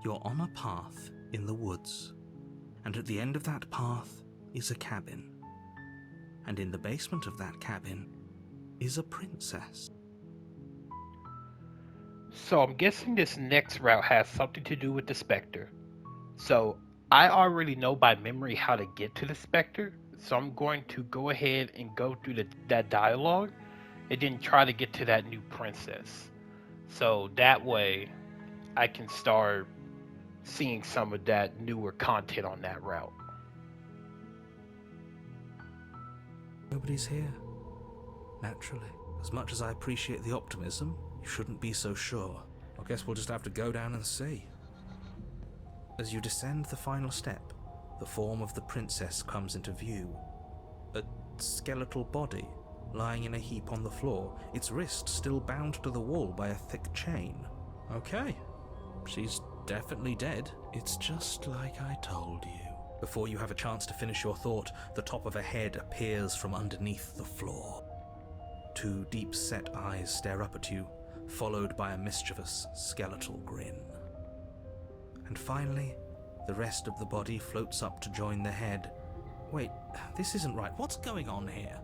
You're on a path in the woods, and at the end of that path is a cabin. And in the basement of that cabin is a princess. So I'm guessing this next route has something to do with the Spectre. So I already know by memory how to get to the Spectre, so I'm going to go ahead and go through that dialogue and then try to get to that new princess. So that way I can start seeing some of that newer content on that route. Nobody's here. Naturally. As much as I appreciate the optimism, you shouldn't be so sure. I guess we'll just have to go down and see. As you descend the final step, the form of the princess comes into view. A skeletal body lying in a heap on the floor, its wrist still bound to the wall by a thick chain. Okay, she's definitely dead. It's just like I told you. Before you have a chance to finish your thought, the top of a head appears from underneath the floor. Two deep-set eyes stare up at you, followed by a mischievous skeletal grin. And finally, the rest of the body floats up to join the head. Wait, this isn't right. What's going on here?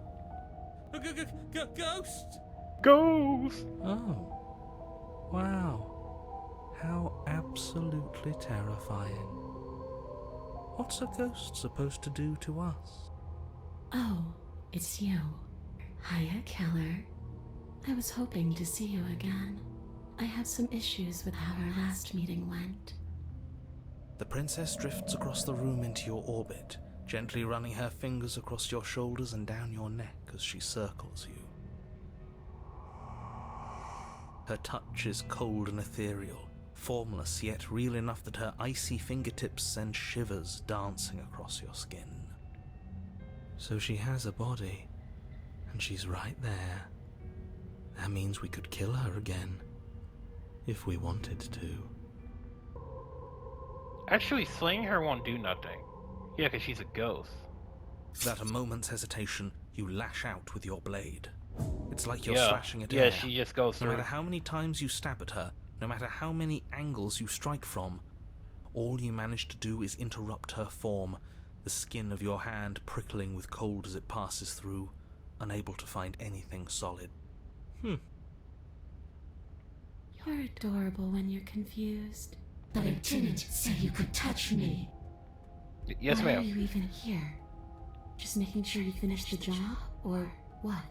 Ghost! Ghost! Oh. Wow. How absolutely terrifying. What's a ghost supposed to do to us? Oh, it's you. Hiya, Keller. I was hoping to see you again. I have some issues with how our last meeting went. The princess drifts across the room into your orbit, gently running her fingers across your shoulders and down your neck as she circles you. Her touch is cold and ethereal, formless yet real enough that her icy fingertips send shivers dancing across your skin. So she has a body, and she's right there. That means we could kill her again, if we wanted to. Actually, slaying her won't do nothing. Yeah, because she's a ghost. Without a moment's hesitation, you lash out with your blade. It's like you're slashing at air. Yeah, she just goes No through. matter how many times you stab at her, no matter how many angles you strike from, all you manage to do is interrupt her form, the skin of your hand prickling with cold as it passes through, unable to find anything solid. You're adorable when you're confused. But I didn't say you could touch me. Yes, Why are ma'am. you even here? Just making sure you finish the job, or what?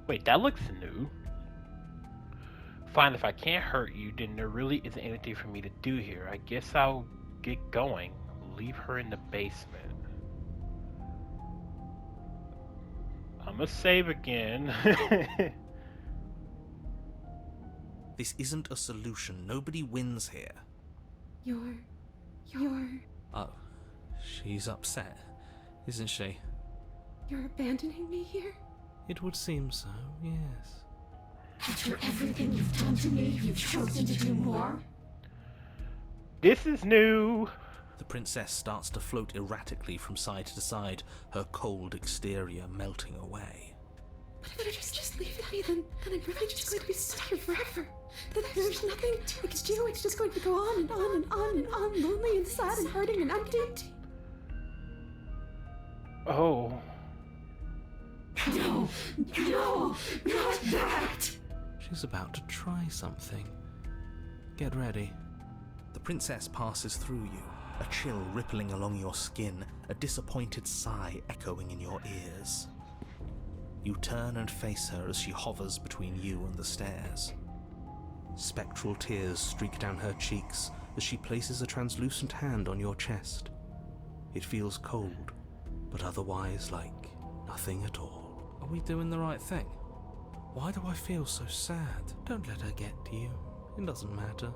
Wait, that looks new. Fine, if I can't hurt you, then there really isn't anything for me to do here. I guess I'll get going. Leave her in the basement. I'ma save again. This isn't a solution. Nobody wins here. You're... Oh, she's upset, isn't she? You're abandoning me here? It would seem so, yes. After everything you've done to me, you've chosen to do more? This is new. The princess starts to float erratically from side to side, her cold exterior melting away. But if you just leave me, then I'm really just going to be stuck here forever. There's nothing I can do. It's just going to go on and on and on and on, lonely and sad and hurting and empty. Oh. No, not that! She's about to try something. Get ready. The princess passes through you, a chill rippling along your skin, a disappointed sigh echoing in your ears. You turn and face her as she hovers between you and the stairs. Spectral tears streak down her cheeks as she places a translucent hand on your chest. It feels cold, but otherwise like nothing at all. Are we doing the right thing? Why do I feel so sad? Don't let her get to you. It doesn't matter.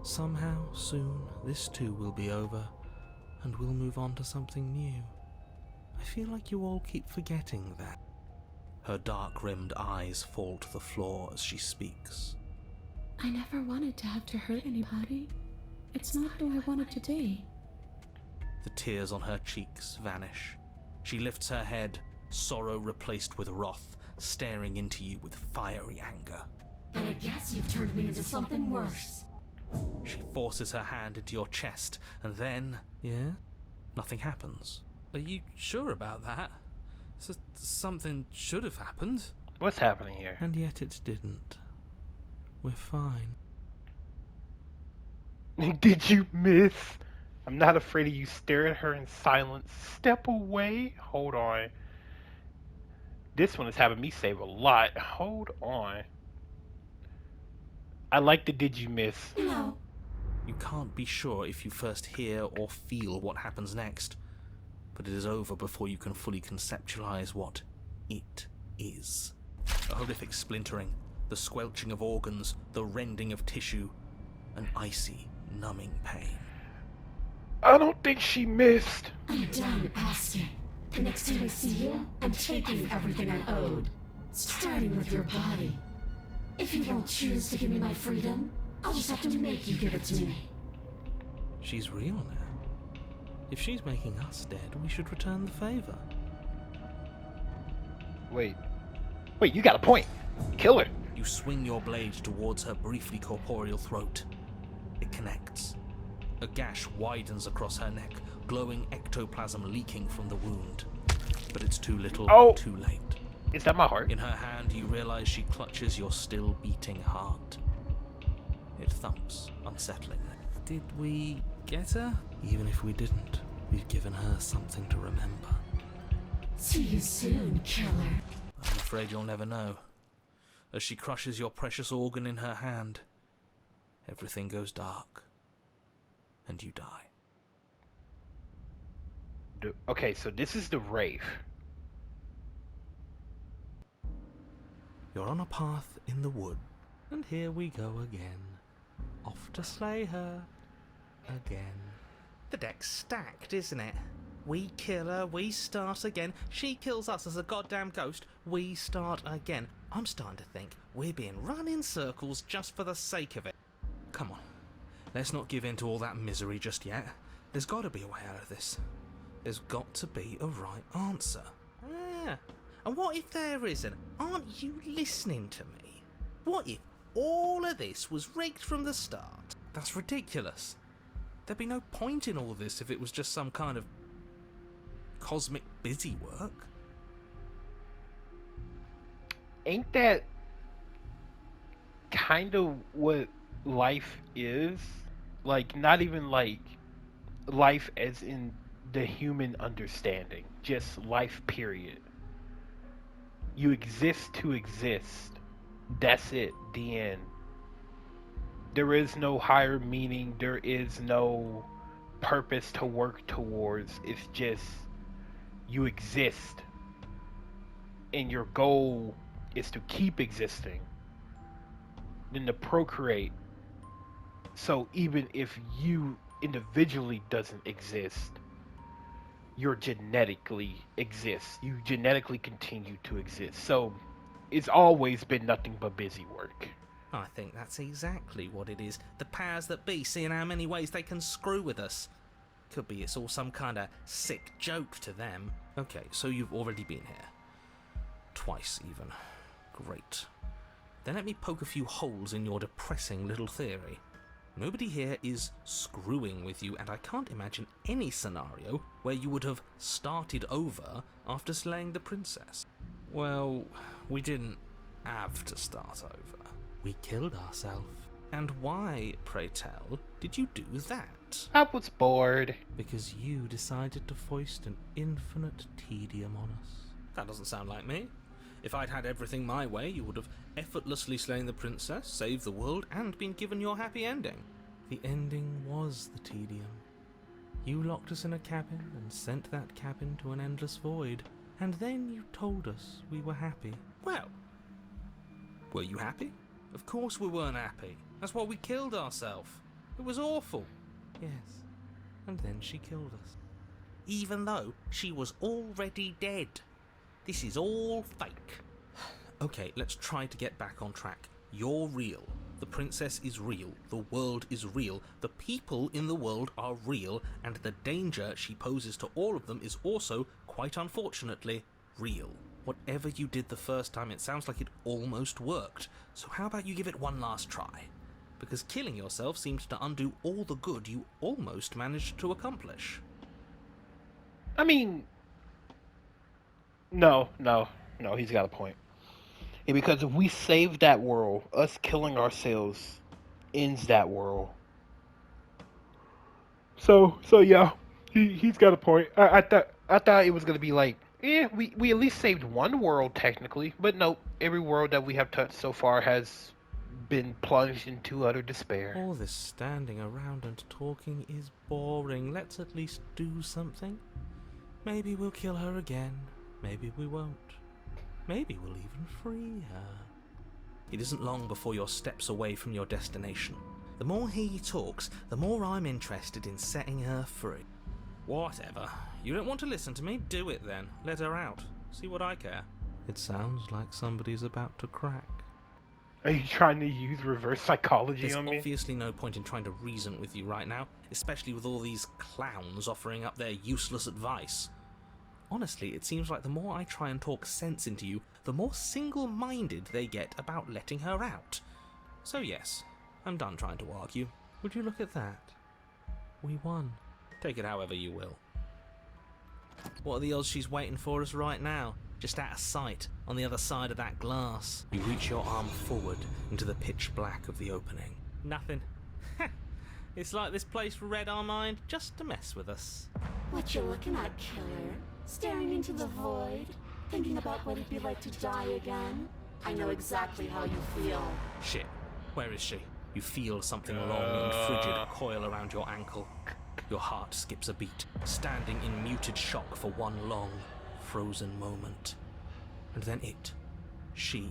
Somehow, soon, this too will be over, and we'll move on to something new. I feel like you all keep forgetting that. Her dark-rimmed eyes fall to the floor as she speaks. I never wanted to have to hurt anybody. It's not who I wanted to be. The tears on her cheeks vanish. She lifts her head, sorrow replaced with wrath, staring into you with fiery anger. But I guess you've turned me into something worse. She forces her hand into your chest, and then... Yeah? Nothing happens. Are you sure about that? Something should have happened. What's happening here? And yet it didn't. We're fine. Did you miss? I'm not afraid of you. Stare at her in silence. Step away. Hold on. This one is having me save a lot. Hold on. I like the did you miss. No. You can't be sure if you first hear or feel what happens next, but it is over before you can fully conceptualize what it is. A horrific splintering, the squelching of organs, the rending of tissue, an icy, numbing pain. I don't think she missed. I'm done asking. The next time I see you, I'm taking everything I owed. Starting with your body. If you don't choose to give me my freedom, I'll just have to make you give it to me. She's real now. If she's making us dead, we should return the favor. Wait, you got a point. Kill her. You swing your blade towards her briefly corporeal throat. It connects. A gash widens across her neck, glowing ectoplasm leaking from the wound. But it's too little, too late. Is that my heart? In her hand, you realize she clutches your still beating heart. It thumps, unsettlingly. Did we get her? Even if we didn't, we've given her something to remember. See you soon, killer. I'm afraid you'll never know. As she crushes your precious organ in her hand, everything goes dark, and you die. Okay, so this is the Wraith. You're on a path in the wood, and here we go again. Off to slay her. Again. The deck's stacked, isn't it? We kill her, we start again. She kills us as a goddamn ghost, we start again. I'm starting to think we're being run in circles just for the sake of it. Come on, let's not give in to all that misery just yet. There's got to be a way out of this. There's got to be a right answer. Yeah. And what if there isn't? Aren't you listening to me? What if all of this was rigged from the start? That's ridiculous. There'd be no point in all this if it was just some kind of cosmic busy work. Ain't that kind of what life is? Like, not even like life as in the human understanding, just life, period. You exist to exist. That's it, the end. There is no higher meaning, there is no purpose to work towards. It's just you exist. And your goal is to keep existing, then to procreate. So even if you individually doesn't exist, you're genetically exists. You genetically continue to exist. So it's always been nothing but busy work. I think that's exactly what it is. The powers that be, seeing how many ways they can screw with us. Could be it's all some kind of sick joke to them. Okay, so you've already been here. Twice, even. Great. Then let me poke a few holes in your depressing little theory. Nobody here is screwing with you, and I can't imagine any scenario where you would have started over after slaying the princess. Well, we didn't have to start over. We killed ourselves. And why, pray tell, did you do that? I was bored. Because you decided to foist an infinite tedium on us. That doesn't sound like me. If I'd had everything my way, you would have effortlessly slain the princess, saved the world, and been given your happy ending. The ending was the tedium. You locked us in a cabin and sent that cabin to an endless void. And then you told us we were happy. Well, were you happy? Of course we weren't happy. That's why we killed ourselves. It was awful. Yes, and then she killed us. Even though she was already dead. This is all fake. Okay, let's try to get back on track. You're real. The princess is real. The world is real. The people in the world are real. And the danger she poses to all of them is also, quite unfortunately, real. Whatever you did the first time, it sounds like it almost worked. So how about you give it one last try? because killing yourself seemed to undo all the good you almost managed to accomplish. I mean, no, he's got a point. Yeah, because if we save that world, us killing ourselves ends that world. So yeah, he's got a point. I thought it was gonna be like, yeah, we at least saved one world technically, but nope, every world that we have touched so far has been plunged into utter despair. All this standing around and talking is boring. Let's at least do something. Maybe we'll kill her again. Maybe we won't. Maybe we'll even free her. It isn't long before you're steps away from your destination. The more he talks, the more I'm interested in setting her free. Whatever. You don't want to listen to me? Do it then. Let her out. See what I care. It sounds like somebody's about to crack. Are you trying to use reverse psychology There's on me? obviously no point in trying to reason with you right now, especially with all these clowns offering up their useless advice. Honestly, it seems like the more I try and talk sense into you, the more single-minded they get about letting her out. So yes, I'm done trying to argue. Would you look at that? We won. Take it however you will. What are the odds she's waiting for us right now? Just out of sight, on the other side of that glass. You reach your arm forward into the pitch black of the opening. Nothing. It's like this place read our mind just to mess with us. What you looking at, killer? Staring into the void? Thinking about what it'd be like to die again? I know exactly how you feel. Shit, where is she? You feel something long and frigid coil around your ankle. Your heart skips a beat, standing in muted shock for one long, frozen moment. And then she,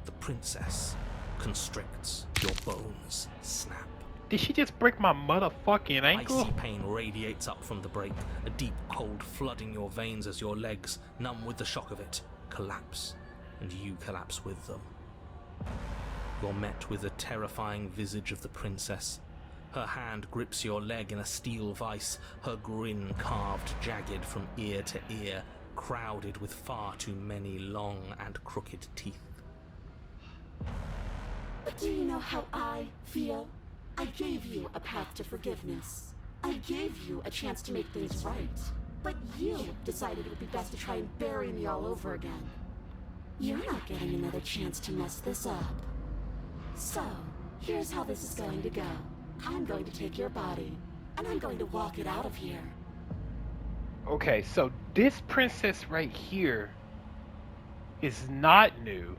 the princess, constricts. Your bones snap. Did she just break my motherfucking ankle? Icy pain radiates up from the break, a deep cold flooding your veins as your legs, numb with the shock of it, collapse, and you collapse with them. You're met with the terrifying visage of the princess. Her hand grips your leg in a steel vice, her grin carved jagged from ear to ear, crowded with far too many long and crooked teeth. But do you know how I feel? I gave you a path to forgiveness. I gave you a chance to make things right. But you decided it would be best to try and bury me all over again. You're not getting another chance to mess this up. So, here's how this is going to go. I'm going to take your body, and I'm going to walk it out of here. Okay, so this princess right here is not new.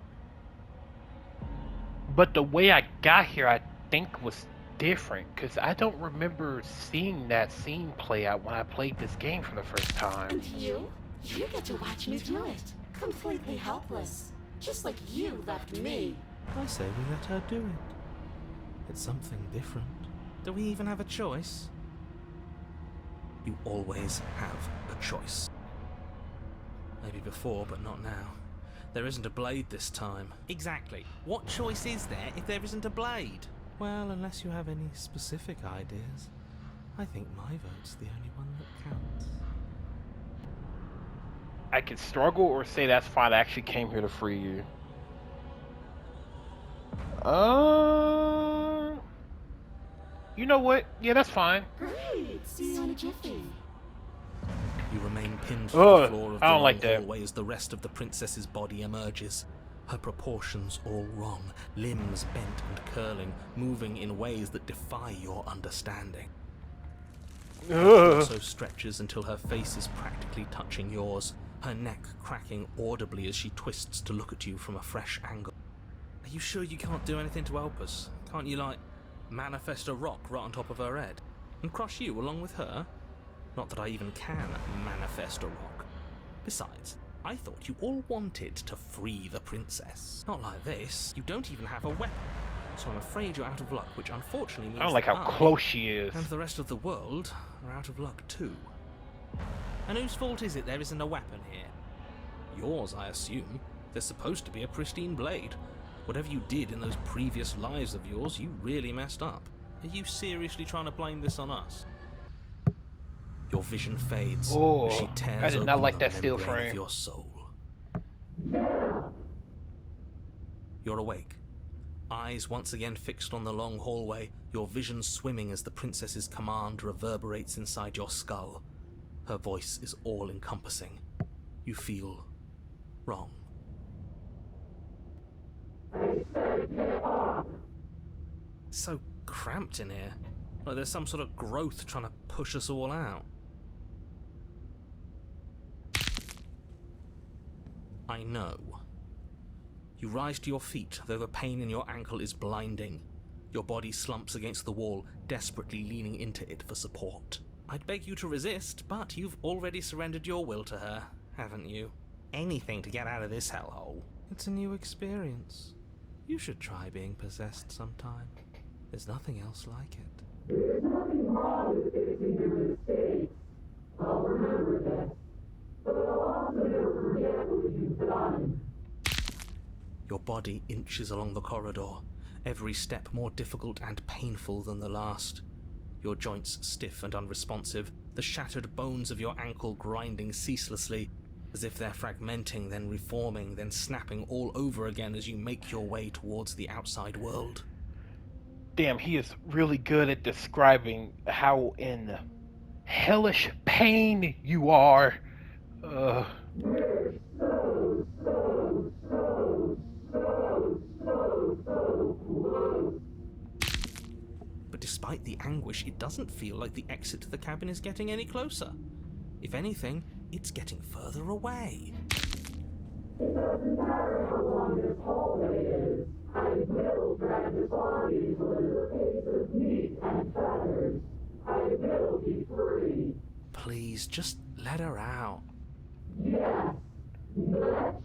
But the way I got here, I think was different, because I don't remember seeing that scene play out when I played this game for the first time. And you get to watch me do it. Completely helpless. Just like you left me. I say we let her do it. It's something different. Do we even have a choice? You always have a choice. Maybe before, but not now. There isn't a blade this time. Exactly. What choice is there if there isn't a blade? Well, unless you have any specific ideas, I think my vote's the only one that counts. I can struggle or say that's fine, I actually came here to free you. You know what? Yeah, that's fine. Great. See you in a jiffy. You remain pinned to the floor of the I don't long like that. hallway as the rest of the princess's body emerges. Her proportions all wrong, limbs bent and curling, moving in ways that defy your understanding. Her torso stretches until her face is practically touching yours, her neck cracking audibly as she twists to look at you from a fresh angle. Are you sure you can't do anything to help us? Can't you, like, manifest a rock right on top of her head? And crush you along with her? Not that I even can manifest a rock. Besides, I thought you all wanted to free the princess. Not like this. You don't even have a weapon. So I'm afraid you're out of luck, which unfortunately means I don't like how that close she is. and the rest of the world are out of luck too. And whose fault is it there isn't a weapon here? Yours, I assume. There's supposed to be a pristine blade. Whatever you did in those previous lives of yours, you really messed up. Are you seriously trying to blame this on us? Your vision fades Oh, as she tears I did open not like the that steel membrane frame. of your soul. You're awake, Eyes once again fixed on the long hallway, your vision swimming as the princess's command reverberates inside your skull. Her voice is all-encompassing. You feel wrong. It's so cramped in here. Like there's some sort of growth trying to push us all out. I know. You rise to your feet, though the pain in your ankle is blinding. Your body slumps against the wall, desperately leaning into it for support. I'd beg you to resist, but you've already surrendered your will to her, haven't you? Anything to get out of this hellhole. It's a new experience. You should try being possessed sometime. There's nothing else like it. There's nothing wrong with fixing your mistakes. I'll remember that. But I'll also never forget what you've done. Your body inches along the corridor, every step more difficult and painful than the last. Your joints stiff and unresponsive, the shattered bones of your ankle grinding ceaselessly, as if they're fragmenting, then reforming, then snapping all over again as you make your way towards the outside world. Damn, he is really good at describing how in hellish pain you are. But despite the anguish, it doesn't feel like the exit to the cabin is getting any closer. If anything, it's getting further away. It doesn't matter how long this hallway is. I will drag this body till it is a piece of meat and feathers. I will be free. Please, just let her out. Yes. Let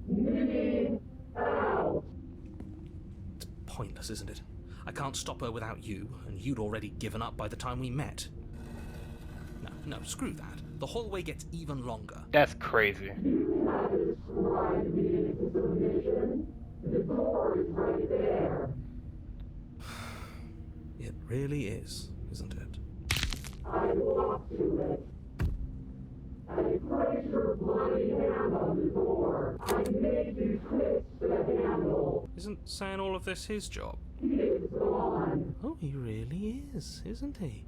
me out. It's pointless, isn't it? I can't stop her without you, and you'd already given up by the time we met. No, screw that. The hallway gets even longer. That's crazy. You have described me into submission. The door is right there. It really is, isn't it? I walk to it. I place your bloody hand on the door. I made you twist the handle. Isn't saying all of this his job? He is gone. Oh, he really is, isn't he?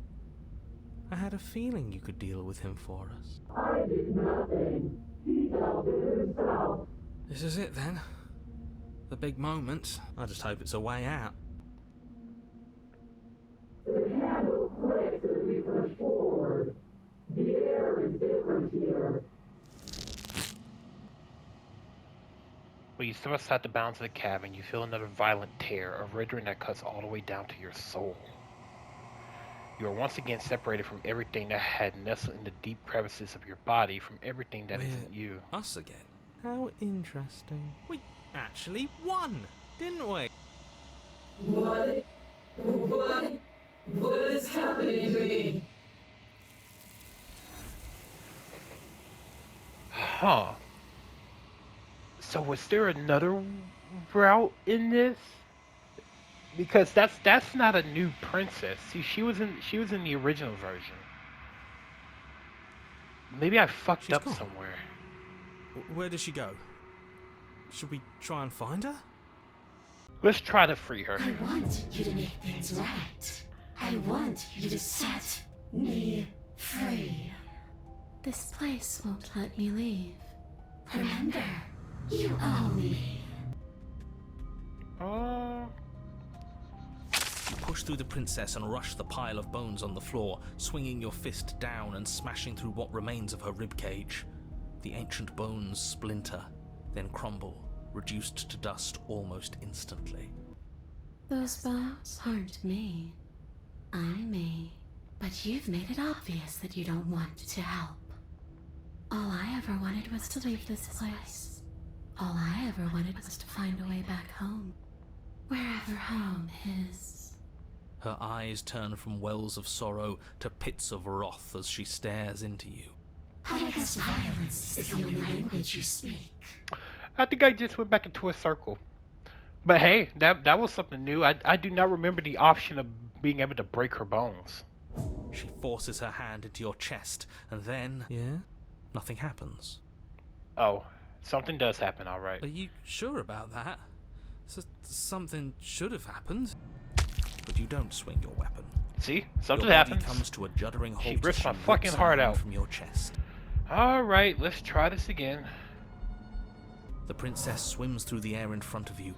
I had a feeling you could deal with him for us. I did nothing. He dealt with himself. This is it then. The big moment. I just hope it's a way out. The handle clicks as we push forward. The air is different here. When you step outside the bounds of the cabin, you feel another violent tear, a rendering that cuts all the way down to your soul. You are once again separated from everything that had nestled in the deep crevices of your body, from everything that isn't you. Us again. How interesting. We actually won, didn't we? What is happening to me? Huh. So was there another route in this? Because that's not a new princess. See, she was in the original version. Maybe I fucked She's up gone. somewhere. Where did she go? Should we try and find her? Let's try to free her. I want you to make things right. I want you to set me free. This place won't let me leave. Remember, you owe me. You push through the princess and rush the pile of bones on the floor, swinging your fist down and smashing through what remains of her ribcage. The ancient bones splinter, then crumble, reduced to dust almost instantly. Those bones aren't me. I'm me. But you've made it obvious that you don't want to help. All I ever wanted was to leave this place. All I ever wanted was to find a way back home. Wherever home is. Her eyes turn from wells of sorrow to pits of wrath as she stares into you. I guess violence is the only language you speak. I think I just went back into a circle. But hey, that was something new. I do not remember the option of being able to break her bones. She forces her hand into your chest, and then... Yeah? Nothing happens. Oh, something does happen, alright. Are you sure about that? Something should have happened. But you don't swing your weapon. See? Something Your body happens. comes to a juddering halt. She as rips my rips fucking her heart hand out. from your chest. Alright, let's try this again. The princess swims through the air in front of you,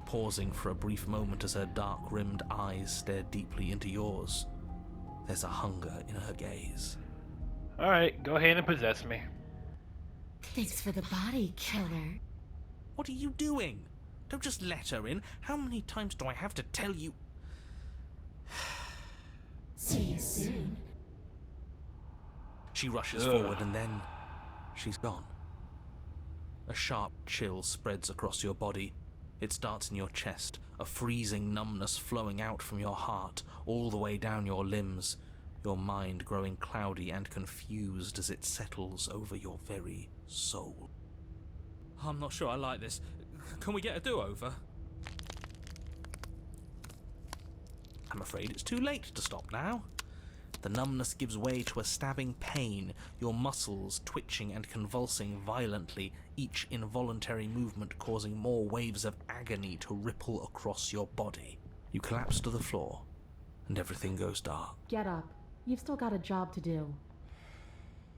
pausing for a brief moment as her dark-rimmed eyes stare deeply into yours. There's a hunger in her gaze. Alright, go ahead and possess me. Thanks for the body, killer. What are you doing? Don't just let her in. How many times do I have to tell you? See you soon. She rushes forward and then she's gone. A sharp chill spreads across your body. It starts in your chest, a freezing numbness flowing out from your heart, all the way down your limbs, your mind growing cloudy and confused as it settles over your very soul. I'm not sure I like this. Can we get a do-over? I'm afraid it's too late to stop now. The numbness gives way to a stabbing pain, your muscles twitching and convulsing violently, each involuntary movement causing more waves of agony to ripple across your body. You collapse to the floor, and everything goes dark. Get up. You've still got a job to do.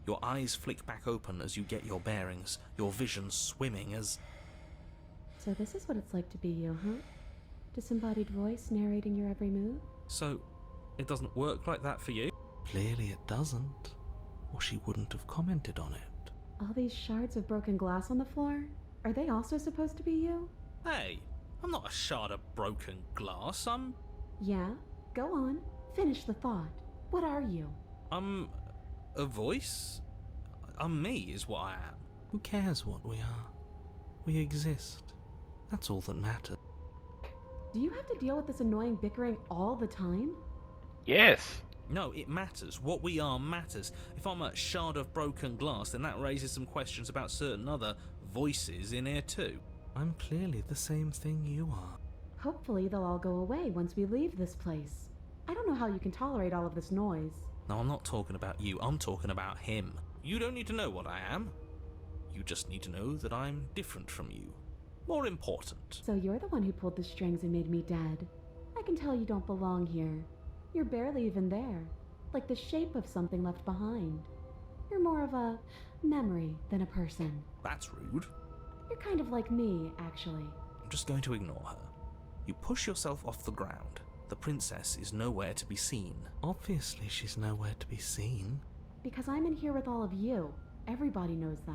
Your eyes flick back open as you get your bearings, your vision swimming as... So this is what it's like to be you, huh? Disembodied voice narrating your every move? So, it doesn't work like that for you? Clearly it doesn't, or she wouldn't have commented on it. All these shards of broken glass on the floor? Are they also supposed to be you? Hey, I'm not a shard of broken glass, Yeah? Go on. Finish the thought. What are you? I'm a voice? I'm me, is what I am. Who cares what we are? We exist. That's all that matters. Do you have to deal with this annoying bickering all the time? Yes. No, it matters. What we are matters. If I'm a shard of broken glass, then that raises some questions about certain other voices in here too. I'm clearly the same thing you are. Hopefully they'll all go away once we leave this place. I don't know how you can tolerate all of this noise. No, I'm not talking about you. I'm talking about him. You don't need to know what I am. You just need to know that I'm different from you. More important. So you're the one who pulled the strings and made me dead. I can tell you don't belong here. You're barely even there, like the shape of something left behind. You're more of a memory than a person. That's rude. You're kind of like me, actually. I'm just going to ignore her. You push yourself off the ground. The princess is nowhere to be seen. Obviously she's nowhere to be seen. Because I'm in here with all of you. Everybody knows that.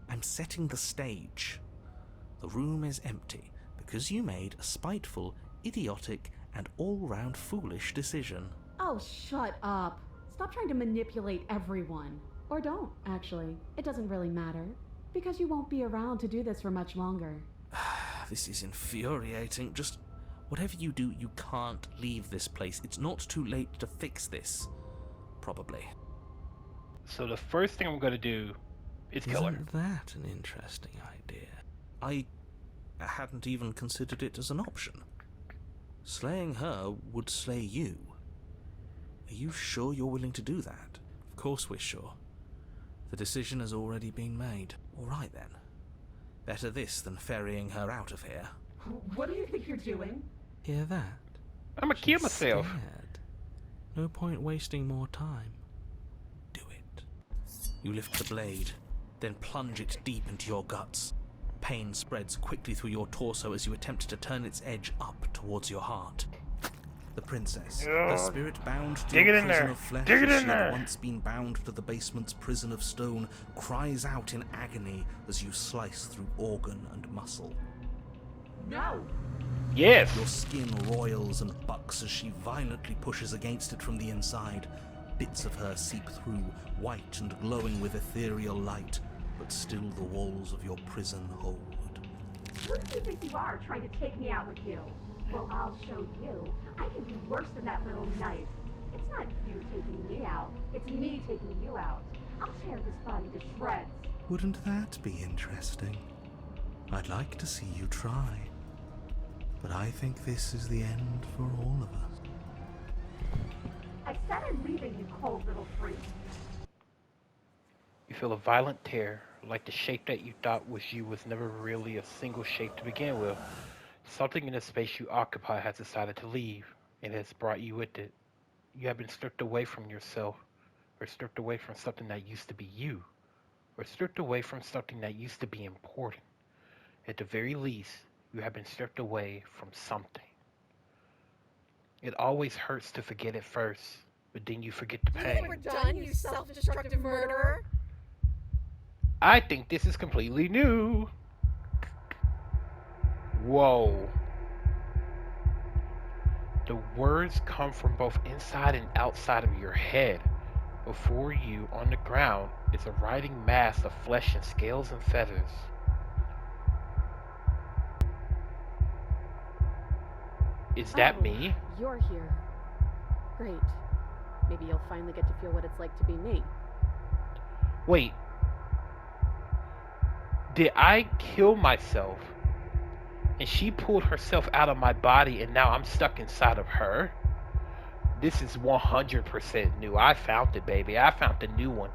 I'm setting the stage. The room is empty because you made a spiteful, idiotic, and all-round foolish decision. Oh, shut up. Stop trying to manipulate everyone. Or don't, actually. It doesn't really matter. Because you won't be around to do this for much longer. This is infuriating. Just whatever you do, you can't leave this place. It's not too late to fix this. Probably. So the first thing I'm going to do is kill her. Isn't that an interesting idea? I hadn't even considered it as an option. Slaying her would slay you. Are you sure you're willing to do that? Of course we're sure. The decision has already been made. All right then. Better this than ferrying her out of here. What do you think you're doing? Hear that? I'm going to kill She's myself. scared. No point wasting more time. Do it. You lift the blade, then plunge it deep into your guts. Pain spreads quickly through your torso as you attempt to turn its edge up towards your heart. The princess, her spirit bound to Dig your it in prison there. of flesh Dig it as in she had there. once been bound to the basement's prison of stone, cries out in agony as you slice through organ and muscle. No! Yes. Your skin roils and bucks as she violently pushes against it from the inside. Bits of her seep through, white and glowing with ethereal light, but still the walls of your prison hold. Who do you think you are trying to take me out with you? Well, I'll show you. I can do worse than that little knife. It's not you taking me out. It's me taking you out. I'll tear this body to shreds. Wouldn't that be interesting? I'd like to see you try. But I think this is the end for all of us. I said I'm leaving, you cold little freak. You feel a violent tear Like the shape that you thought was you was never really a single shape to begin with. Something in the space you occupy has decided to leave, and has brought you with it. You have been stripped away from yourself, or stripped away from something that used to be you, or stripped away from something that used to be important. At the very least, you have been stripped away from something. It always hurts to forget it first, but then you forget the You think pain. we're done, you self-destructive murderer? I think this is completely new. Whoa. The words come from both inside and outside of your head. Before you, on the ground, is a writhing mass of flesh and scales and feathers. Is that me? You're here. Great. Maybe you'll finally get to feel what it's like to be me. Wait. Did I kill myself? And she pulled herself out of my body and now I'm stuck inside of her? This is 100% new. I found it, baby. I found the new one.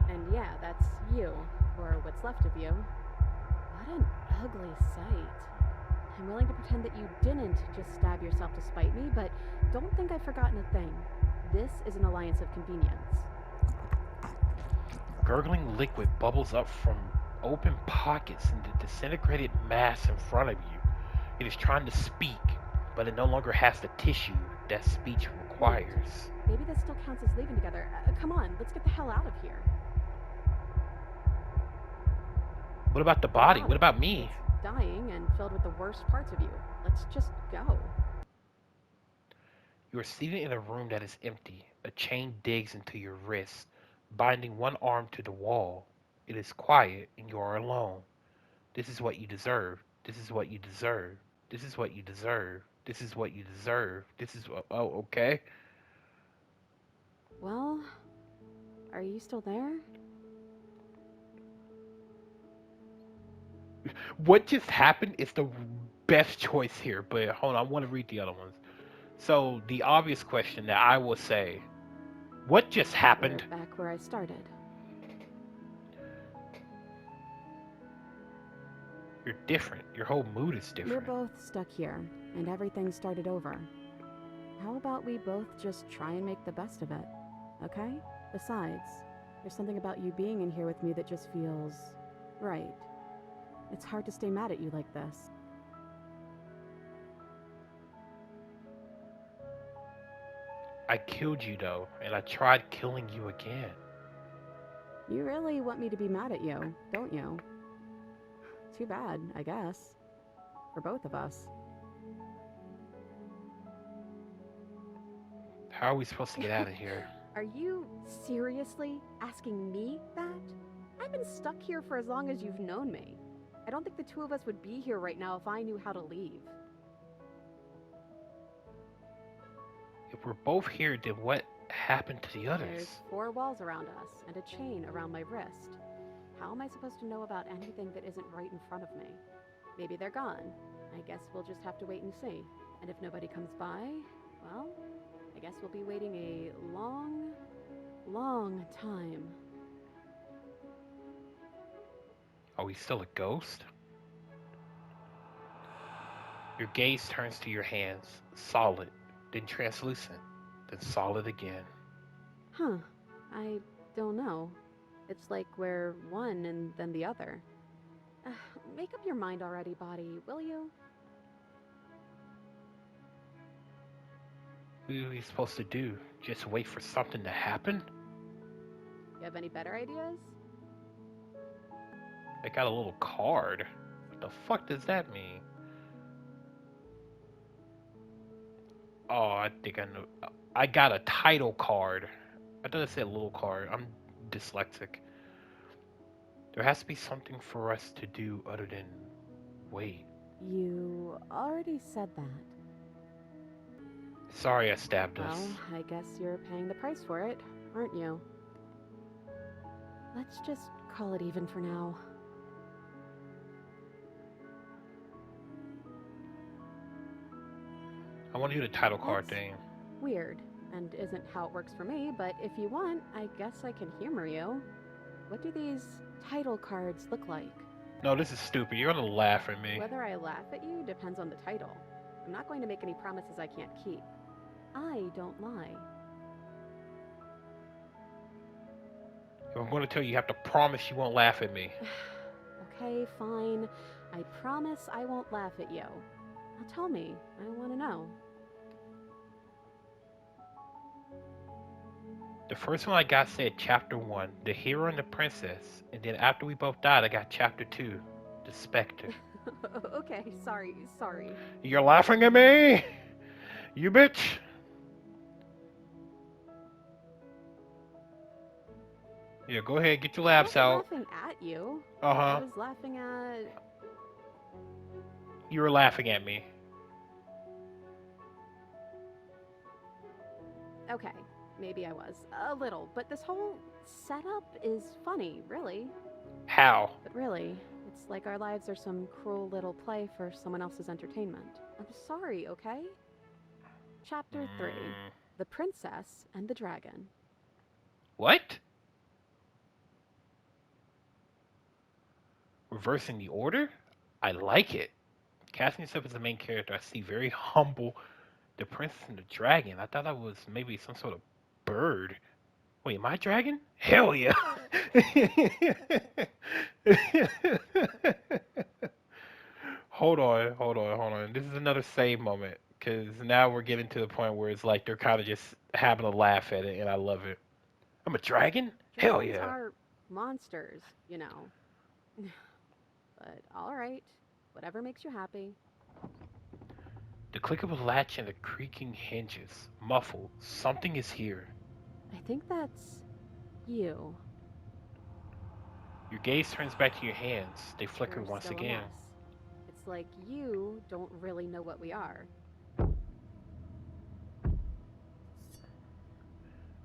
And yeah, that's you, or what's left of you. What an ugly sight. I'm willing to pretend that you didn't just stab yourself to spite me, but don't think I've forgotten a thing. This is an alliance of convenience. Gurgling liquid bubbles up from open pockets in the disintegrated mass in front of you. It is trying to speak, but it no longer has the tissue that speech requires. Maybe this still counts as leaving together. Come on, let's get the hell out of here. What about the body? What about me? It's dying and filled with the worst parts of you. Let's just go. You are seated in a room that is empty. A chain digs into your wrist, binding one arm to the wall. It is quiet and you are alone. This is what you deserve. This is what you deserve. This is what you deserve. This is what you deserve. This is what. Oh, okay. Well, are you still there? What just happened is the best choice here, but hold on, I want to read the other ones. So, the obvious question that I will say, what just happened? We're back where I started. You're different. Your whole mood is We're different. both stuck here, and everything started over. How about we both just try and make the best of it, okay? Besides, there's something about you being in here with me that just feels right. It's hard to stay mad at you like this. I killed you though, and I tried killing you again. You really want me to be mad at you, don't you? Too bad, I guess. For both of us. How are we supposed to get out of here? Are you seriously asking me that? I've been stuck here for as long as you've known me. I don't think the two of us would be here right now if I knew how to leave. If we're both here, then what happened to the others? There's 4 walls around us and a chain around my wrist. How am I supposed to know about anything that isn't right in front of me? Maybe they're gone. I guess we'll just have to wait and see. And if nobody comes by, well, I guess we'll be waiting a long, long time. Are we still a ghost? Your gaze turns to your hands, solid, then translucent, then solid again. Huh. I don't know. It's like we're one and then the other. Make up your mind already, body, will you? What are we supposed to do? Just wait for something to happen? You have any better ideas? I got a little card. What the fuck does that mean? Oh, I think I know. I got a title card. I thought it said little card. I'm dyslexic. There has to be something for us to do other than wait. You already said that. Sorry I stabbed us. Well, I guess you're paying the price for it, aren't you? Let's just call it even for now. I want to do the title card That's thing. Weird, and isn't how it works for me, but if you want, I guess I can humor you. what do these title cards look like? No, this is stupid. You're gonna laugh at me. Whether I laugh at you depends on the title. I'm not going to make any promises I can't keep. I don't lie. If I'm gonna tell you, you have to promise you won't laugh at me. Okay, fine. I promise I won't laugh at you. Now tell me. I want to know. The first one I got said chapter 1, the hero and the princess, and then after we both died, I got chapter 2, the specter. Okay, sorry. You're laughing at me, you bitch. Yeah, go ahead, get your laughs I out. wasn't laughing at you. Uh I huh. was laughing at... You were laughing at me. Okay, maybe I was. A little. But this whole setup is funny, really. How? But really, it's like our lives are some cruel little play for someone else's entertainment. I'm sorry, okay? Chapter 3. The Princess and the Dragon. What? Reversing the order? I like it. Casting yourself as the main character, I see very humble. The Princess and the Dragon. I thought that was maybe some sort of bird. Wait, am I a dragon? Hell yeah! Hold on. This is another save moment. Because now we're getting to the point where it's like they're kind of just having a laugh at it, and I love it. I'm a dragon? Hell Dragons yeah. are monsters, you know. But alright. Whatever makes you happy. The click of a latch and the creaking hinges. Muffled. Something is here. I think that's... you. Your gaze turns back to your hands. They flicker We're once still a again. mess. It's like you don't really know what we are.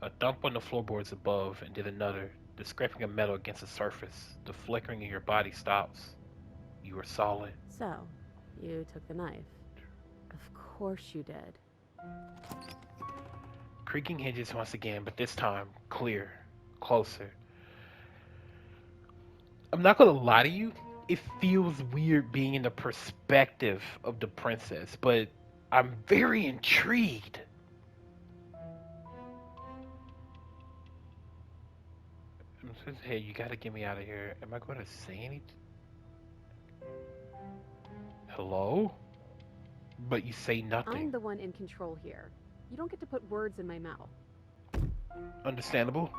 A thump on the floorboards above, and then another. The scraping of metal against the surface. The flickering in your body stops. You are solid. So, you took the knife. Of course you did. Creaking hinges once again, but this time clear, closer. I'm not gonna lie to you, it feels weird being in the perspective of the princess, but I'm very intrigued. Hey, you gotta get me out of here. Am I gonna say anything? Hello? But you say nothing. I'm the one in control here. You don't get to put words in my mouth. Understandable.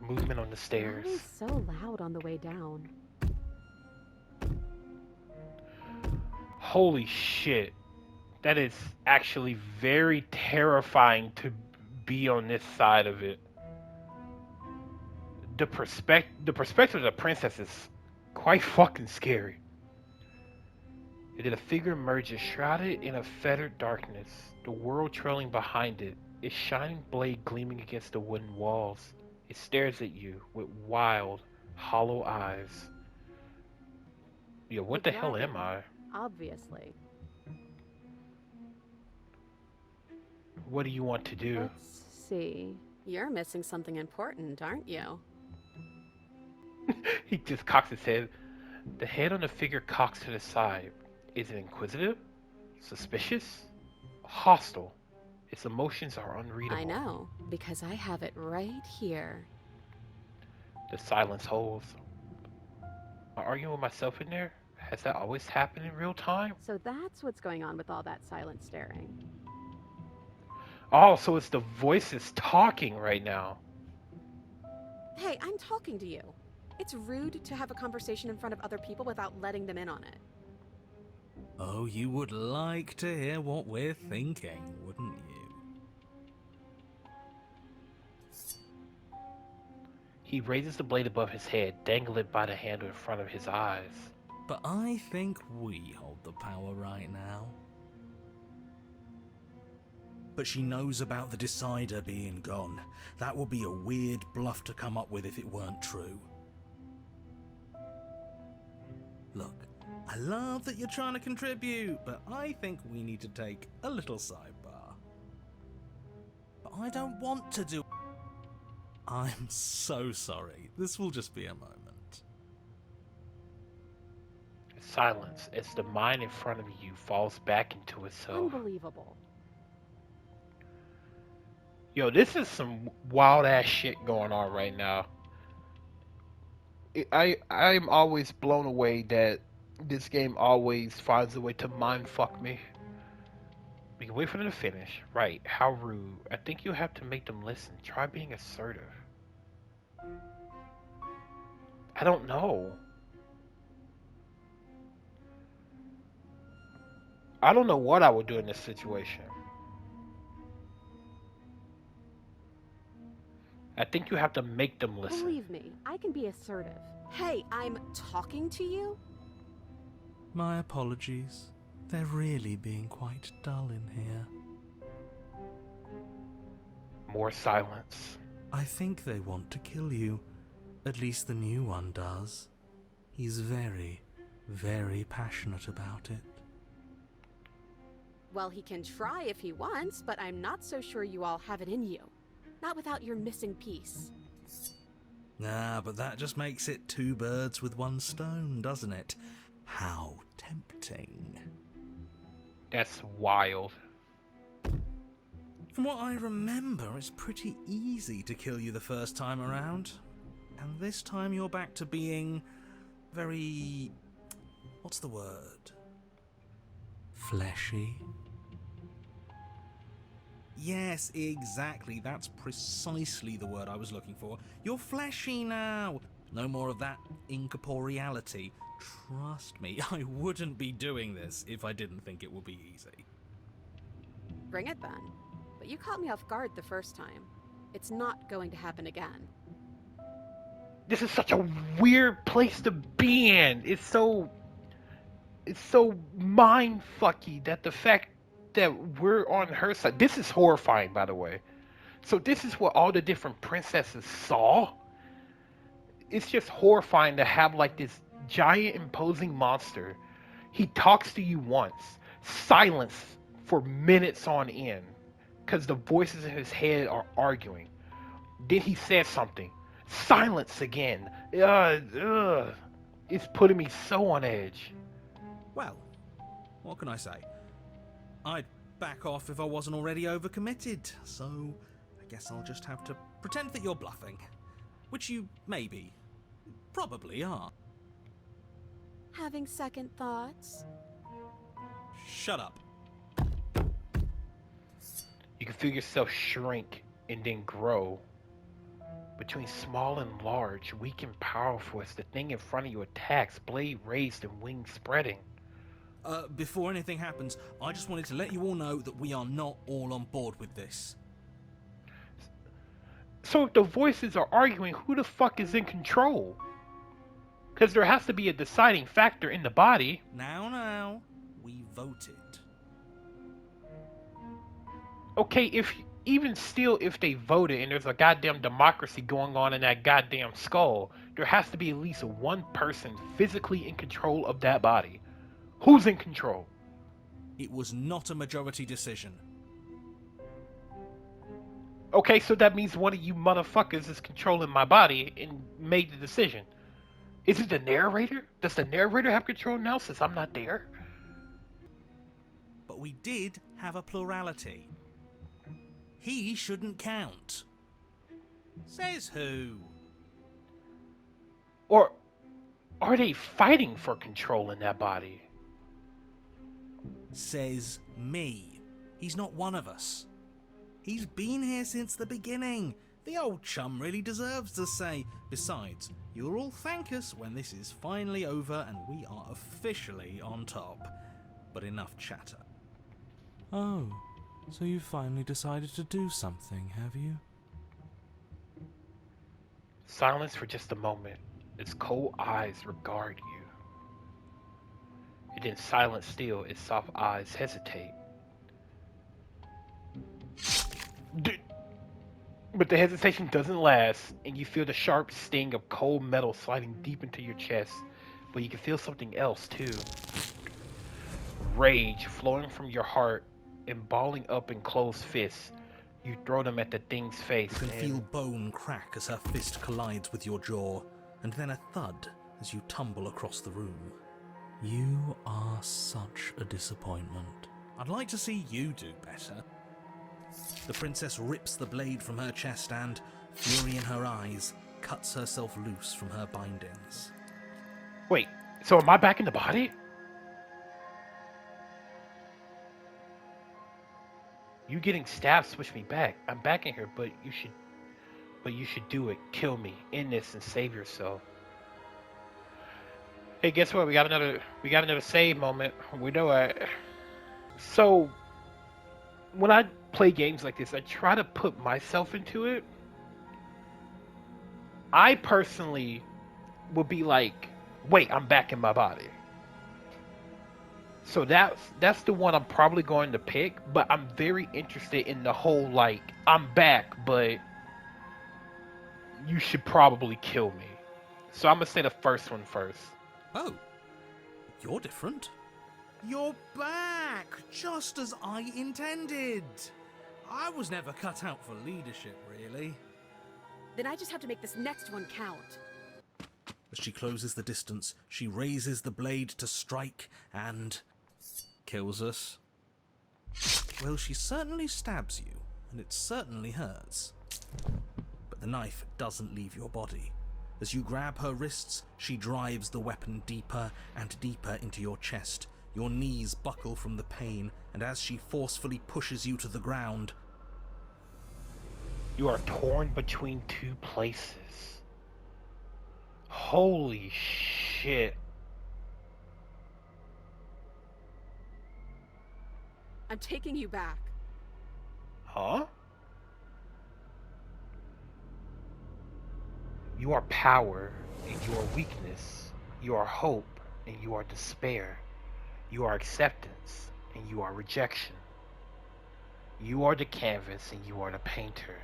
Movement on the stairs. Always so loud on the way down. Holy shit. That is actually very terrifying to be on this side of it. The perspective of the princess is quite fucking scary. And then a figure emerges, shrouded in a fettered darkness, the world trailing behind it, its shining blade gleaming against the wooden walls. It stares at you with wild, hollow eyes. Yeah, what the hell am I? Obviously. What do you want to do? Let's see. You're missing something important, aren't you? He just cocks his head. The head on the figure cocks to the side. Is it inquisitive? Suspicious? Hostile? Its emotions are unreadable. I know, because I have it right here. The silence holds. Am I arguing with myself in there? Has that always happened in real time? So that's what's going on with all that silent staring. Oh, so it's the voices talking right now. Hey, I'm talking to you. It's rude to have a conversation in front of other people without letting them in on it. Oh, you would like to hear what we're thinking, wouldn't you? He raises the blade above his head, dangling it by the handle in front of his eyes. But I think we hold the power right now. But she knows about the Decider being gone. That would be a weird bluff to come up with if it weren't true. Look, I love that you're trying to contribute, but I think we need to take a little sidebar. But I don't want to do... I'm so sorry. This will just be a moment. Silence as the mind in front of you falls back into itself. Unbelievable. Yo, this is some wild ass shit going on right now. I'm always blown away that this game always finds a way to mind fuck me. We can wait for them to finish. Right, how rude. I think you have to make them listen. Try being assertive. I don't know. I don't know what I would do in this situation. I think you have to make them listen. Believe me, I can be assertive. Hey, I'm talking to you? My apologies. They're really being quite dull in here. More silence. I think they want to kill you. At least the new one does. He's very, very passionate about it. Well, he can try if he wants, but I'm not so sure you all have it in you. Not without your missing piece. Ah, but that just makes it two birds with one stone, doesn't it? How tempting. That's wild. From what I remember, it's pretty easy to kill you the first time around. And this time you're back to being very... what's the word? Fleshy? Yes, exactly. That's precisely the word I was looking for. You're fleshy now. No more of that incorporeality. Trust me, I wouldn't be doing this if I didn't think it would be easy. Bring it then. But you caught me off guard the first time. It's not going to happen again. This is such a weird place to be in. It's so mind fucky that the fact that we're on her side. This is horrifying, by the way. So this is what all the different princesses saw. It's just horrifying to have like this giant imposing monster. He talks to you once, silence for minutes on end, because the voices in his head are arguing. Then he says something, silence again. It's putting me so on edge. Well, what can I say? I'd back off if I wasn't already overcommitted, so I guess I'll just have to pretend that you're bluffing. Which you maybe, probably are. Having second thoughts? Shut up. You can feel yourself shrink and then grow. Between small and large, weak and powerful as the thing in front of you attacks, blade raised and wings spreading. Before anything happens, I just wanted to let you all know that we are not all on board with this. So if the voices are arguing, who the fuck is in control? Because there has to be a deciding factor in the body. Now, we voted. Okay, if they voted and there's a goddamn democracy going on in that goddamn skull, there has to be at least one person physically in control of that body. Who's in control? It was not a majority decision. Okay, so that means one of you motherfuckers is controlling my body and made the decision. Is it the narrator? Does the narrator have control now since I'm not there? But we did have a plurality. He shouldn't count. Says who? Or are they fighting for control in that body? Says me. He's not one of us. He's been here since the beginning. The old chum really deserves to say. Besides, you'll all thank us when this is finally over and we are officially on top. But enough chatter. Oh, so you finally decided to do something, have you? Silence for just a moment. Its cold eyes regard you. And then silence still, its soft eyes hesitate. But the hesitation doesn't last, and you feel the sharp sting of cold metal sliding deep into your chest. But you can feel something else too. Rage flowing from your heart and balling up in closed fists. You throw them at the thing's face. You can and feel bone crack as her fist collides with your jaw, and then a thud as you tumble across the room. You are such a disappointment. I'd like to see you do better. The princess rips the blade from her chest and, fury in her eyes, cuts herself loose from her bindings. Wait, so am I back in the body? You getting stabbed switched me back. I'm back in here, but you should do it. Kill me. End this and save yourself. Hey, guess what? We got another save moment. We know it. So when I play games like this, I try to put myself into it. I personally would be like, wait, I'm back in my body. So that's the one I'm probably going to pick, but I'm very interested in the whole, like, I'm back, but you should probably kill me. So I'm gonna say the first one first. Oh, you're different. You're back, just as I intended. I was never cut out for leadership, really. Then I just have to make this next one count. As she closes the distance, she raises the blade to strike and kills us. Well, she certainly stabs you, and it certainly hurts. But the knife doesn't leave your body. As you grab her wrists, she drives the weapon deeper and deeper into your chest. Your knees buckle from the pain, and as she forcefully pushes you to the ground, You are torn between two places. Holy shit. I'm taking you back. Huh? You are power, and you are weakness. You are hope, and you are despair. You are acceptance, and you are rejection. You are the canvas, and you are the painter.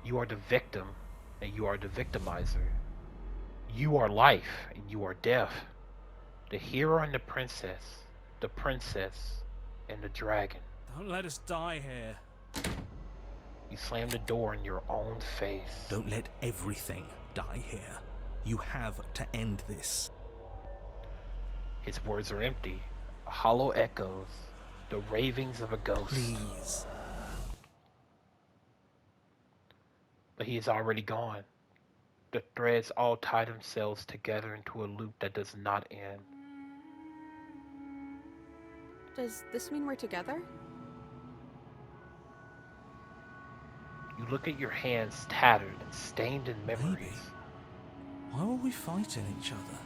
You are the victim, and you are the victimizer. You are life, and you are death. The hero and the princess and the dragon. don't let us die here. You slam the door in your own face. Don't let everything die here. You have to end this. His words are empty, hollow echoes, the ravings of a ghost. Please. But he is already gone. The threads all tie themselves together into a loop that does not end. Does this mean we're together? You look at your hands tattered and stained in memories. Maybe. Why were we fighting each other?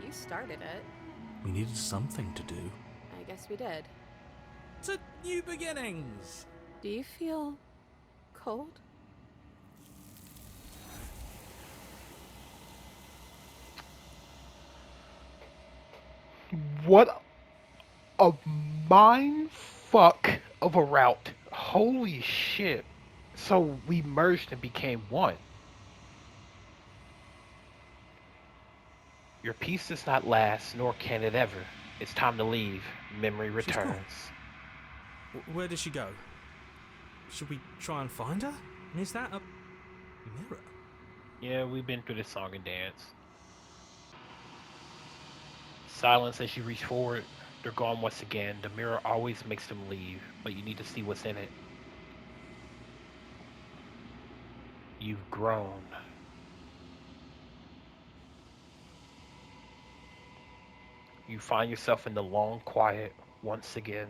You started it. We needed something to do. I guess we did. To new beginnings. Do you feel cold? What a mind fuck of a route. Holy shit. So we merged and became one. Your peace does not last, nor can it ever. It's time to leave. Memory She's gone. returns. Where did she go? Should we try and find her? And is that a mirror? Yeah, we've been through this song and dance. Silence as you reach forward. They're gone once again. The mirror always makes them leave, but you need to see what's in it. You've grown. You find yourself in the long quiet once again.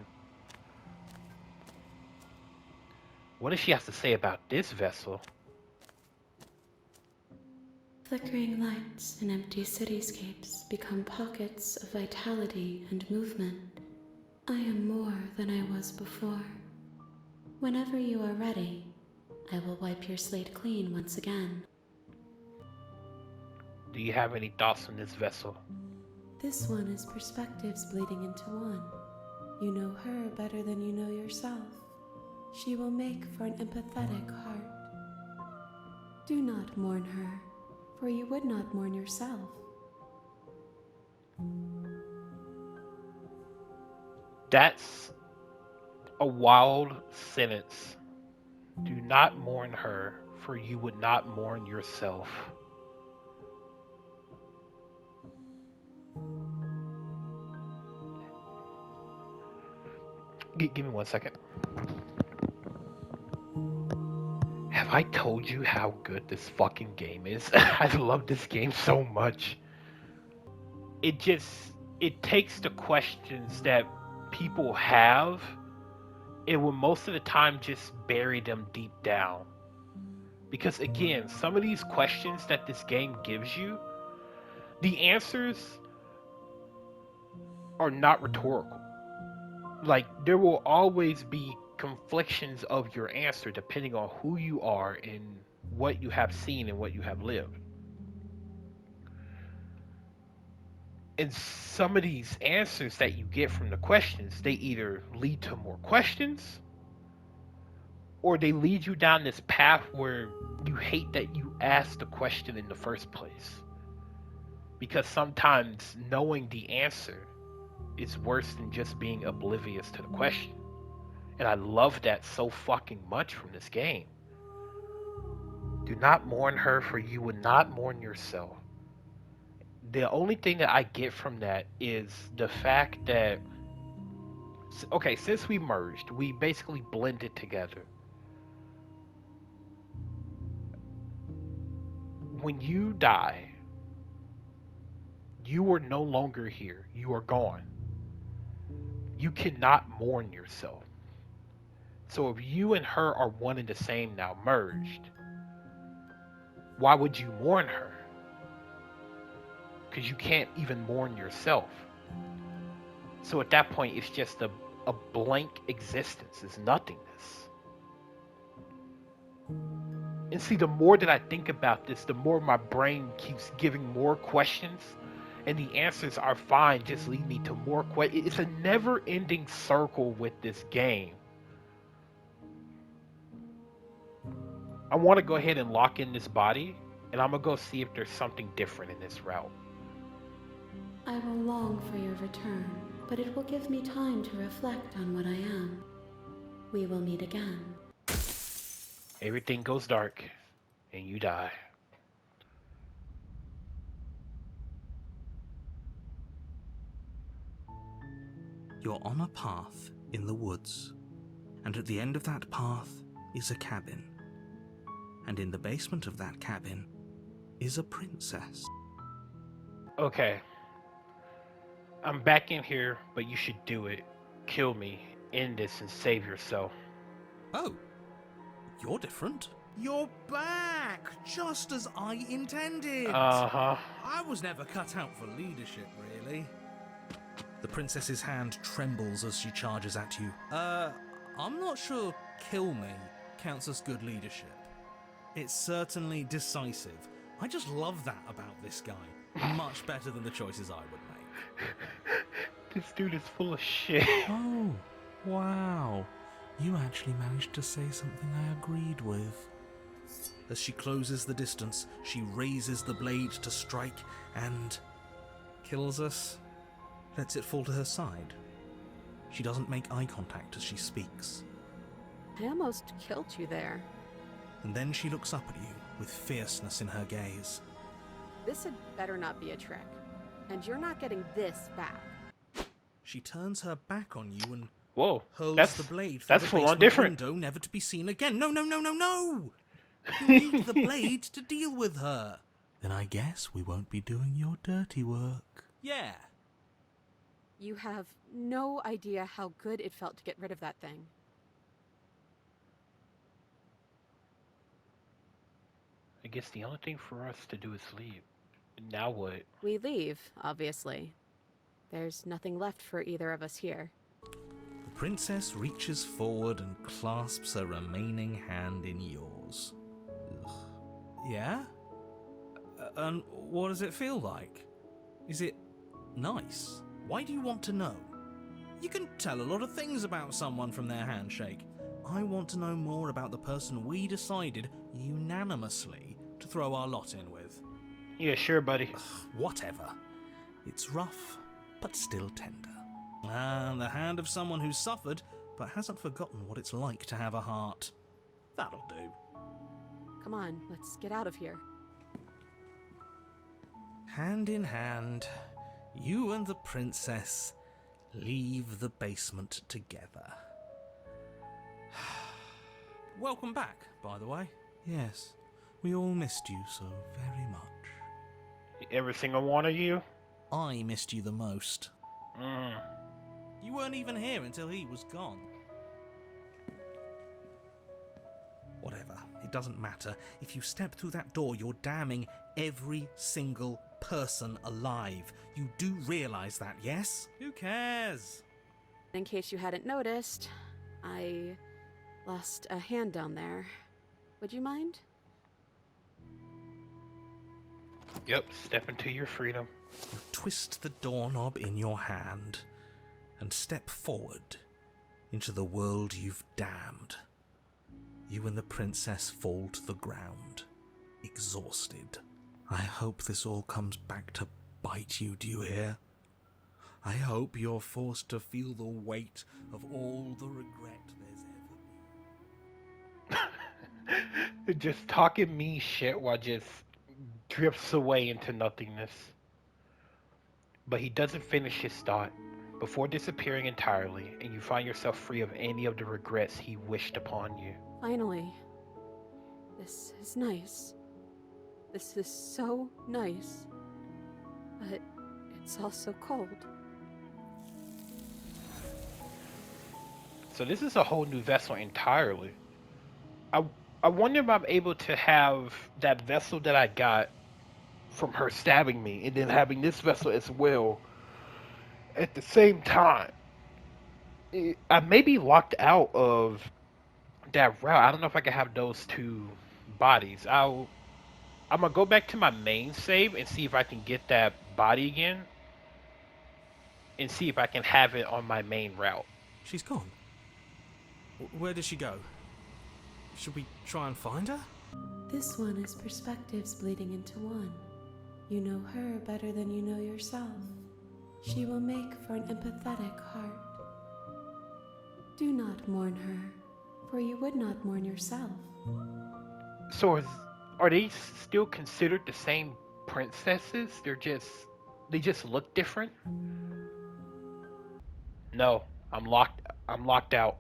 What does she have to say about this vessel? Flickering lights and empty cityscapes become pockets of vitality and movement. I am more than I was before. Whenever you are ready, I will wipe your slate clean once again. Do you have any thoughts on this vessel? This one is perspectives bleeding into one. You know her better than you know yourself. She will make for an empathetic heart. Do not mourn her, for you would not mourn yourself. That's a wild sentence. Do not mourn her, for you would not mourn yourself. Give me 1 second. Have I told you how good this fucking game is? I love this game so much. It takes the questions that people have, it will most of the time just bury them deep down. Because again, some of these questions that this game gives you, the answers are not rhetorical. Like, there will always be conflictions of your answer depending on who you are and what you have seen and what you have lived. And some of these answers that you get from the questions, they either lead to more questions or they lead you down this path where you hate that you asked the question in the first place. Because sometimes knowing the answer is worse than just being oblivious to the question. And I love that so fucking much from this game. Do not mourn her, for you would not mourn yourself. The only thing that I get from that is the fact that, okay, since we merged, we basically blended together. When you die, you are no longer here. You are gone. You cannot mourn yourself. So if you and her are one and the same now, merged, why would you mourn her? Because you can't even mourn yourself. So at that point, it's just a blank existence. It's nothingness. And see, the more that I think about this, the more my brain keeps giving more questions. And the answers are fine, just lead me to more questions. It's a never-ending circle with this game. I want to go ahead and lock in this body, and I'm going to go see if there's something different in this route. I will long for your return, but it will give me time to reflect on what I am. We will meet again. Everything goes dark, and you die. You're on a path in the woods, and at the end of that path is a cabin. And in the basement of that cabin is a princess. Okay. I'm back in here, but you should do it. Kill me, end this, and save yourself. Oh, you're different. You're back, just as I intended. Uh-huh. I was never cut out for leadership, really. The princess's hand trembles as she charges at you. I'm not sure kill me counts as good leadership. It's certainly decisive. I just love that about this guy. Much better than the choices I would make. This dude is full of shit. Oh, wow. You actually managed to say something I agreed with. As she closes the distance, she raises the blade to strike and kills us. Lets it fall to her side. She doesn't make eye contact as she speaks. I almost killed you there. And then she looks up at you with fierceness in her gaze. This had better not be a trick. And you're not getting this back. She turns her back on you and Whoa, hurls the blade through that's the full on basement different. window, never to be seen again. No! You need the blade to deal with her. Then I guess we won't be doing your dirty work. Yeah. You have no idea how good it felt to get rid of that thing. I guess the only thing for us to do is leave. Now what? We leave, obviously. There's nothing left for either of us here. The princess reaches forward and clasps a remaining hand in yours. Ugh. Yeah? And what does it feel like? Is it nice? Why do you want to know? You can tell a lot of things about someone from their handshake. I want to know more about the person we decided unanimously to throw our lot in with. Yeah, sure, buddy. Ugh, whatever. It's rough, but still tender. And the hand of someone who's suffered, but hasn't forgotten what it's like to have a heart. That'll do. Come on, let's get out of here. Hand in hand, you and the princess leave the basement together. Welcome back, by the way. Yes, we all missed you so very much. Every single one of you? I missed you the most. Mm. You weren't even here until he was gone. Whatever, it doesn't matter. If you step through that door, you're damning every single person alive. You do realize that, yes? Who cares? In case you hadn't noticed, I lost a hand down there. Would you mind? Yep, step into your freedom. You twist the doorknob in your hand and step forward into the world you've damned. You and the princess fall to the ground, exhausted. I hope this all comes back to bite you, do you hear? I hope you're forced to feel the weight of all the regret there's ever been. Just talking me shit while just drifts away into nothingness. But he doesn't finish his thought before disappearing entirely, and you find yourself free of any of the regrets he wished upon you. Finally. This is nice. This is so nice. But it's also cold. So this is a whole new vessel entirely. I wonder if I'm able to have that vessel that I got from her stabbing me, and then having this vessel as well at the same time. I may be locked out of that route. I don't know if I can have those two bodies. I'm gonna go back to my main save and see if I can get that body again, and see if I can have it on my main route. She's gone. Where did she go? Should we try and find her? This one is perspectives bleeding into one. You know her better than you know yourself. She will make for an empathetic heart. Do not mourn her, for you would not mourn yourself. So are they still considered the same princesses? They just look different? No, I'm locked out.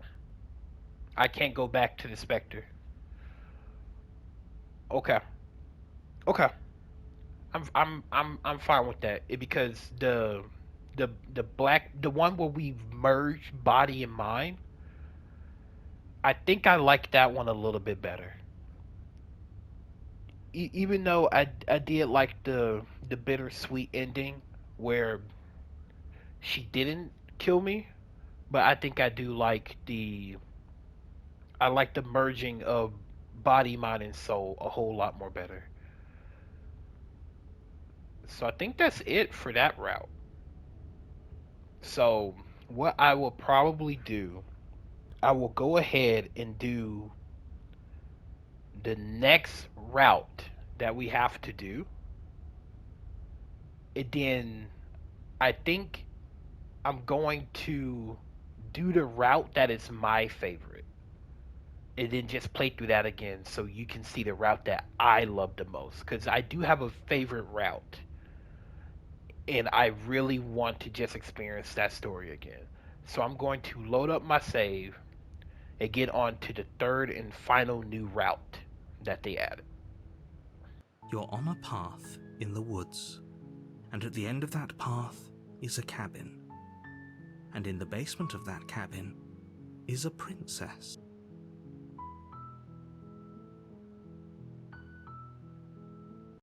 I can't go back to the Spectre. Okay. I'm fine with that. Because the one where we merge body and mind, I think I like that one a little bit better. Even though I did like the bittersweet ending where she didn't kill me, but I think I do like the merging of body, mind, and soul a whole lot more better. So I think that's it for that route. So what I will probably do, I will go ahead and do the next route that we have to do. And then I think I'm going to do the route that is my favorite. And then just play through that again so you can see the route that I love the most. Because I do have a favorite route. And I really want to just experience that story again. So I'm going to load up my save and get on to the third and final new route that they added. You're on a path in the woods, and at the end of that path is a cabin. And in the basement of that cabin is a princess.